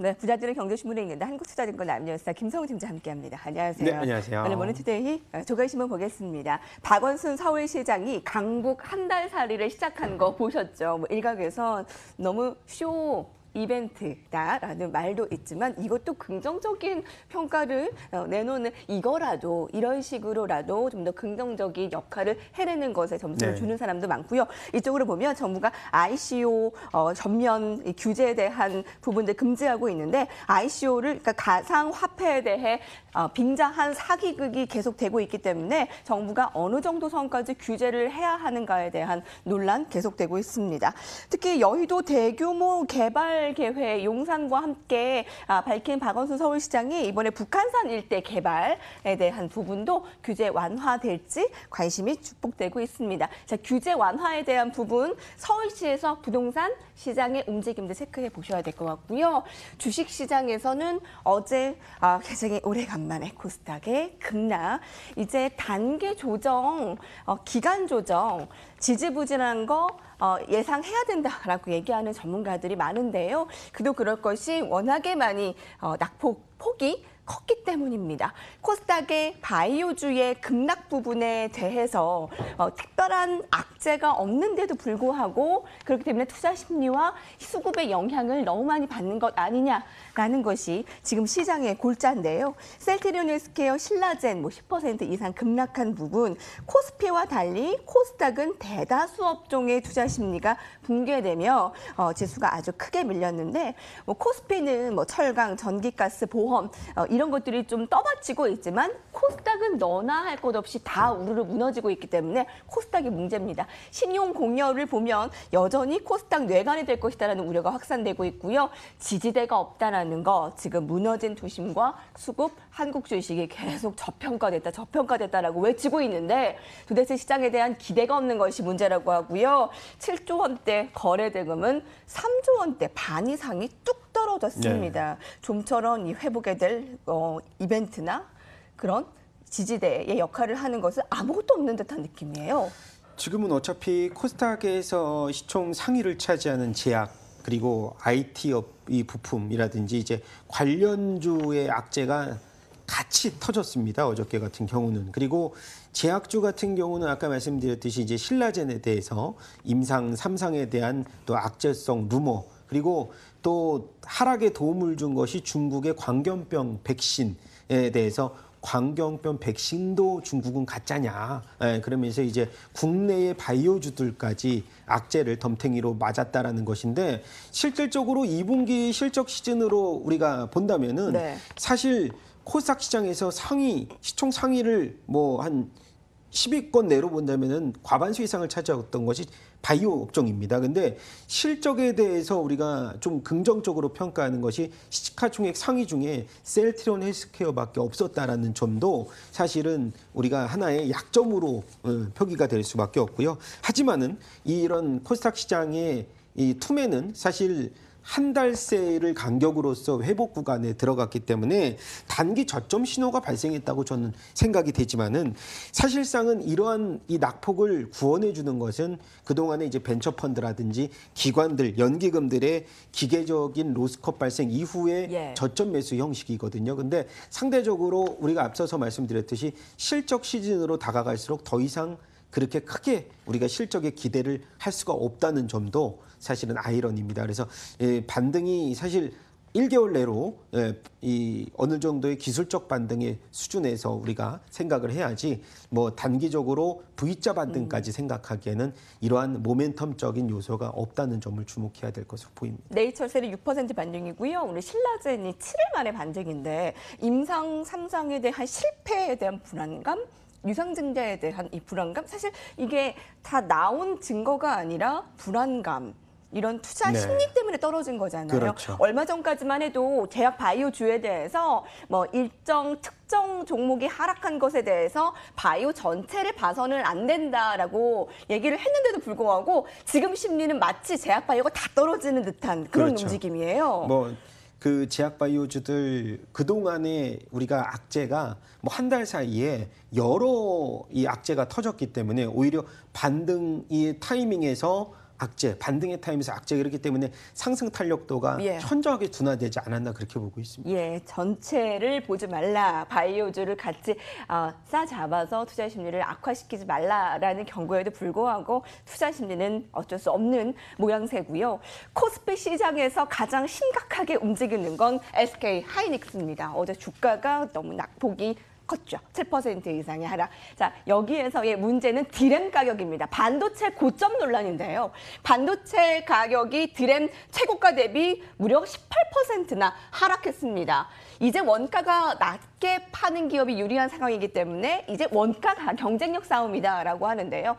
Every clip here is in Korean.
네, 부자들의 경제신문에 있는데 한국투자증권 남녀스타 김성우 팀장 함께합니다. 안녕하세요. 네, 안녕하세요. 오늘 모닝투데이 조간신문 보겠습니다. 박원순 서울시장이 강북 한 달 살이를 시작한 거 보셨죠? 뭐 일각에서 너무 쇼 이벤트다라는 말도 있지만 이것도 긍정적인 평가를 내놓는 이거라도 이런 식으로라도 좀 더 긍정적인 역할을 해내는 것에 점수를 주는 사람도 많고요. 이쪽으로 보면 정부가 ICO 전면 규제에 대한 부분들 금지하고 있는데 ICO를 그러니까 가상화폐에 대해 빙자한 사기극이 계속되고 있기 때문에 정부가 어느 정도 선까지 규제를 해야 하는가에 대한 논란 계속되고 있습니다. 특히 여의도 대규모 개발 계획 용산과 함께 밝힌 박원순 서울시장이 이번에 북한산 일대 개발에 대한 부분도 규제 완화될지 관심이 축복되고 있습니다. 자, 규제 완화에 대한 부분 서울시에서 부동산 시장의 움직임도 체크해 보셔야 될 것 같고요. 주식시장에서는 어제 굉장히 오래간만에 코스닥의 급락, 이제 단계 조정, 기간 조정, 지지부진한 거 예상해야 된다라고 얘기하는 전문가들이 많은데요. 그도 그럴 것이 워낙에 많이 낙폭이 컸기 때문입니다. 코스닥의 바이오주의 급락 부분에 대해서 특별한 악재가 없는데도 불구하고 그렇기 때문에 투자 심리와 수급의 영향을 너무 많이 받는 것 아니냐라는 것이 지금 시장의 골자인데요. 셀트리온 헬스케어, 신라젠 10% 이상 급락한 부분, 코스피와 달리 코스닥은 대다수 업종의 투자 심리가 붕괴되며 지수가 아주 크게 밀렸는데 코스피는 철강, 전기가스, 보험 이런 것들이 좀 떠받치고 있지만 코스닥은 너나 할 것 없이 다 우르르 무너지고 있기 때문에 코스닥이 문제입니다. 신용 공여를 보면 여전히 코스닥 뇌관이 될 것이다라는 우려가 확산되고 있고요. 지지대가 없다라는 거, 지금 무너진 투심과 수급, 한국 주식이 계속 저평가됐다라고 외치고 있는데 도대체 시장에 대한 기대가 없는 것이 문제라고 하고요. 7조 원대 거래 대금은 3조 원대 반 이상이 뚝 떨어졌습니다. 좀처럼 이 회복에 될 이벤트나 그런 지지대의 역할을 하는 것은 아무것도 없는 듯한 느낌이에요. 지금은 어차피 코스닥에서 시총 상위를 차지하는 제약 그리고 IT 이 부품이라든지 이제 관련주의 악재가 같이 터졌습니다. 어저께 같은 경우는. 그리고 제약주 같은 경우는 아까 말씀드렸듯이 이제 신라젠에 대해서 임상 3상에 대한 또 악재성 루머, 그리고 또 하락에 도움을 준 것이 중국의 광견병 백신에 대해서 광견병 백신도 중국은 가짜냐. 그러면서 이제 국내의 바이오주들까지 악재를 덤탱이로 맞았다라는 것인데 실질적으로 2분기 실적 시즌으로 우리가 본다면은 사실 코스닥 시장에서 시총 상위를 한 10위권 내로 본다면은 과반수 이상을 차지했던 것이 바이오 업종입니다. 근데 실적에 대해서 우리가 좀 긍정적으로 평가하는 것이 시가총액 상위 중에 셀트리온 헬스케어밖에 없었다라는 점도 사실은 우리가 하나의 약점으로 표기가 될 수밖에 없고요. 하지만은 이런 코스닥 시장의 이 투매는 사실 한 달 세일 간격으로서 회복 구간에 들어갔기 때문에 단기 저점 신호가 발생했다고 저는 생각이 되지만은 사실상은 이러한 이 낙폭을 구원해 주는 것은 그동안에 이제 벤처펀드라든지 기관들, 연기금들의 기계적인 로스컷 발생 이후에 저점 매수 형식이거든요. 근데 상대적으로 우리가 앞서서 말씀드렸듯이 실적 시즌으로 다가갈수록 더 이상 그렇게 크게 우리가 실적에 기대를 할 수가 없다는 점도 사실은 아이러니입니다. 그래서 반등이 사실 1개월 내로 이 어느 정도의 기술적 반등의 수준에서 우리가 생각을 해야지 단기적으로 V자 반등까지 생각하기에는 이러한 모멘텀적인 요소가 없다는 점을 주목해야 될 것으로 보입니다. 네이처셀이 6% 반등이고요. 오늘 신라젠이 7일 만에 반등인데 임상 3상에 대한 실패에 대한 불안감, 유상증자에 대한 이 불안감, 사실 이게 다 나온 증거가 아니라 불안감, 이런 투자 심리 때문에 떨어진 거잖아요. 그렇죠. 얼마 전까지만 해도 제약 바이오주에 대해서 일정 특정 종목이 하락한 것에 대해서 바이오 전체를 봐서는 안 된다라고 얘기를 했는데도 불구하고 지금 심리는 마치 제약 바이오가 다 떨어지는 듯한 그런 움직임이에요. 그 제약 바이오주들 그동안에 우리가 악재가 한 달 사이에 여러 이 악재가 터졌기 때문에 오히려 반등의 타이밍에서 악재, 반등의 타임에서 악재 그렇기 때문에 상승 탄력도가 예. 현저하게 둔화되지 않았나 그렇게 보고 있습니다. 예, 전체를 보지 말라. 바이오주를 같이 싸잡아서 투자 심리를 악화시키지 말라라는 경고에도 불구하고 투자 심리는 어쩔 수 없는 모양새고요. 코스피 시장에서 가장 심각하게 움직이는 건 SK 하이닉스입니다. 어제 주가가 너무 낙폭이 컸죠. 7% 이상의 하락. 자, 여기에서의 문제는 디램 가격입니다. 반도체 고점 논란인데요. 반도체 가격이 디램 최고가 대비 무려 18%나 하락했습니다. 이제 원가가 낮게 파는 기업이 유리한 상황이기 때문에 이제 원가 경쟁력 싸움이다라고 하는데요.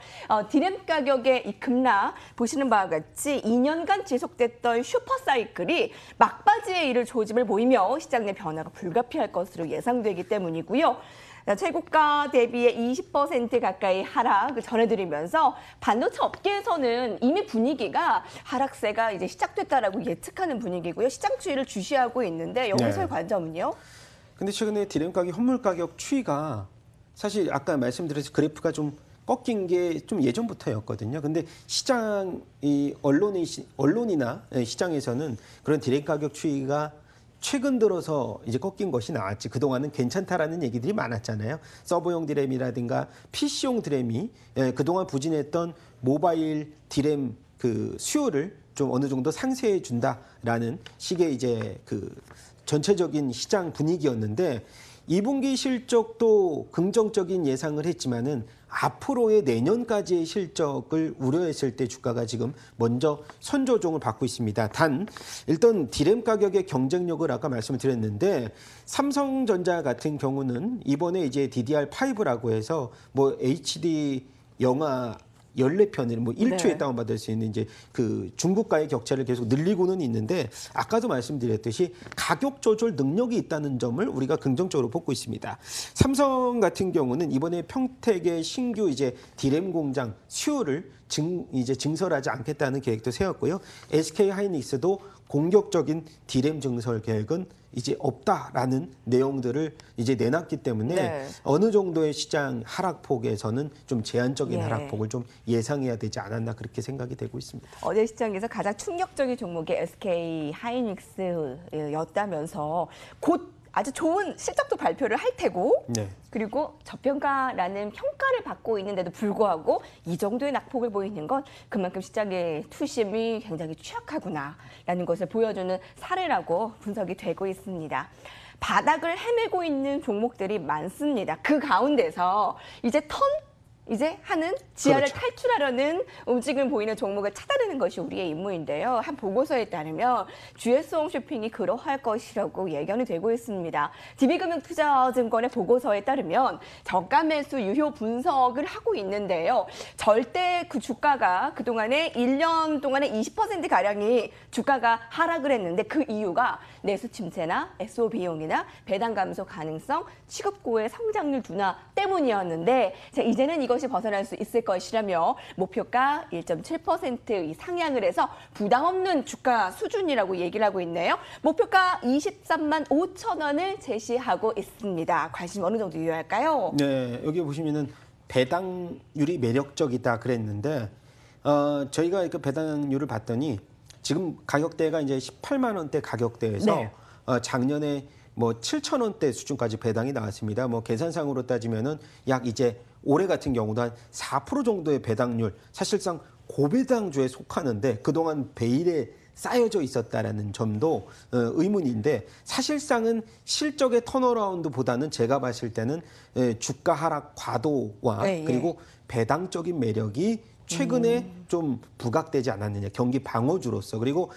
디램 가격의 이 급락 보시는 바와 같이 2년간 지속됐던 슈퍼사이클이 막바지에 이를 조짐을 보이며 시장 내 변화가 불가피할 것으로 예상되기 때문이고요. 최고가 대비의 20% 가까이 하락을 전해드리면서 반도체 업계에서는 이미 분위기가 하락세가 이제 시작됐다라고 예측하는 분위기고요. 시장 추이를 주시하고 있는데 여기서의 관점은요? 근데 최근에 디램 가격, 현물 가격 추이가 사실 아까 말씀드렸듯이 그래프가 좀 꺾인 게 좀 예전부터였거든요. 근데 시장, 언론이나 시장에서는 그런 디램 가격 추이가 최근 들어서 이제 꺾인 것이 나왔지. 그동안은 괜찮다라는 얘기들이 많았잖아요. 서버용 디램이라든가 PC용 디램이 그동안 부진했던 모바일 디램 그 수요를 좀 어느 정도 상쇄해 준다라는 식의 이제 그 전체적인 시장 분위기였는데 2분기 실적도 긍정적인 예상을 했지만은 앞으로의 내년까지의 실적을 우려했을 때 주가가 지금 먼저 선조종을 받고 있습니다. 단 일단 디램 가격의 경쟁력을 아까 말씀을 드렸는데 삼성전자 같은 경우는 이번에 이제 DDR5라고 해서 뭐 HD 영화 14편을 뭐 1초에 네. 다운받을 수 있는 이제 그 중국과의 격차를 계속 늘리고는 있는데 아까도 말씀드렸듯이 가격 조절 능력이 있다는 점을 우리가 긍정적으로 보고 있습니다. 삼성 같은 경우는 이번에 평택의 신규 이제 디램 공장 수요를 증설하지 않겠다는 계획도 세웠고요. SK 하이닉스도 공격적인 디램 증설 계획은 이제 없다라는 내용들을 이제 내놨기 때문에 네. 어느 정도의 시장 하락폭에서는 좀 제한적인 예. 하락폭을 좀 예상해야 되지 않았나 그렇게 생각이 되고 있습니다. 어제 시장에서 가장 충격적인 종목이 SK 하이닉스였다면서 곧 아주 좋은 실적도 발표를 할 테고 네. 그리고 저평가라는 평가를 받고 있는데도 불구하고 이 정도의 낙폭을 보이는 건 그만큼 시장의 투심이 굉장히 취약하구나라는 것을 보여주는 사례라고 분석이 되고 있습니다. 바닥을 헤매고 있는 종목들이 많습니다. 그 가운데서 이제 하는 지하를 그렇죠. 탈출하려는 움직임 보이는 종목을 찾아내는 것이 우리의 임무인데요. 한 보고서에 따르면 GS홈쇼핑이 그러할 것이라고 예견이 되고 있습니다. DB금융투자증권의 보고서에 따르면 저가 매수 유효 분석을 하고 있는데요. 절대 그 주가가 그동안에 1년 동안에 20%가량이 주가가 하락을 했는데 그 이유가 내수 침체나 SO 비용이나 배당 감소 가능성, 취급고의 성장률 둔화 때문이었는데 자, 이제는 이것이 벗어날 수 있을 것이라며 목표가 1.7% 상향을 해서 부담 없는 주가 수준이라고 얘기를 하고 있네요. 목표가 23만 5천 원을 제시하고 있습니다. 관심 어느 정도 유효할까요? 네, 여기 보시면은 배당률이 매력적이다 그랬는데 저희가 그 배당률을 봤더니 지금 가격대가 이제 18만 원대 가격대에서 네. 작년에 뭐 7천 원대 수준까지 배당이 나왔습니다. 뭐 계산상으로 따지면은 약 이제 올해 같은 경우도 한 4% 정도의 배당률, 사실상 고배당주에 속하는데 그동안 베일에 쌓여져 있었다라는 점도 의문인데 사실상은 실적의 턴어라운드보다는 제가 봤을 때는 주가 하락 과도와 네, 예. 그리고 배당적인 매력이 최근에 좀 부각되지 않았느냐 경기 방어주로서 그리고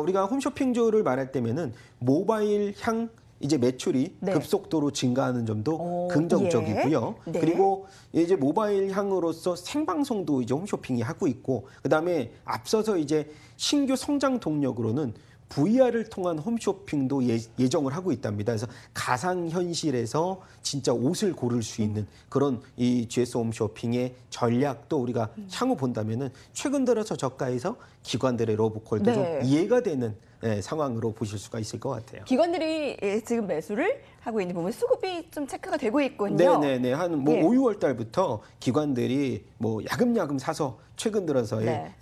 우리가 홈쇼핑주를 말할 때면은 모바일 향 이제 매출이 네. 급속도로 증가하는 점도 긍정적이고요. 예. 네. 그리고 이제 모바일 향으로서 생방송도 이제 홈쇼핑이 하고 있고 그다음에 앞서서 이제 신규 성장 동력으로는 VR을 통한 홈쇼핑도 예정을 하고 있답니다. 그래서 가상현실에서 진짜 옷을 고를 수 있는 그런 이 GS 홈쇼핑의 전략도 우리가 향후 본다면은 최근 들어서 저가에서 기관들의 러브콜도 네. 좀 이해가 되는 상황으로 보실 수가 있을 것 같아요. 기관들이 지금 매수를 하고 있는 부분 수급이 좀 체크가 되고 있군요. 네네네. 한 뭐 예. 5, 6월 달부터 기관들이 뭐 야금야금 사서 최근 들어서의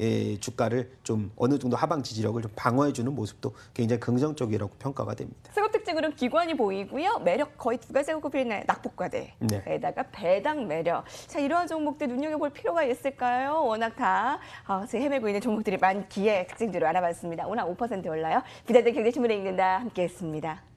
주가를 좀 어느 정도 하방 지지력을 좀 방어해주는 모습도 굉장히 긍정적이라고 평가가 됩니다. 수급 특징으로는 기관이 보이고요. 매력 거의 두 가지가 꼽히는 낙폭과대에다가 배당 매력. 자, 이러한 종목들 눈여겨볼 필요가 있을까요? 워낙 다 지금 헤매고 있는 종목들이 많기에 특징들을 알아봤습니다. 오늘 5% 올라요. 부자들 경제신문에 읽는다 함께했습니다.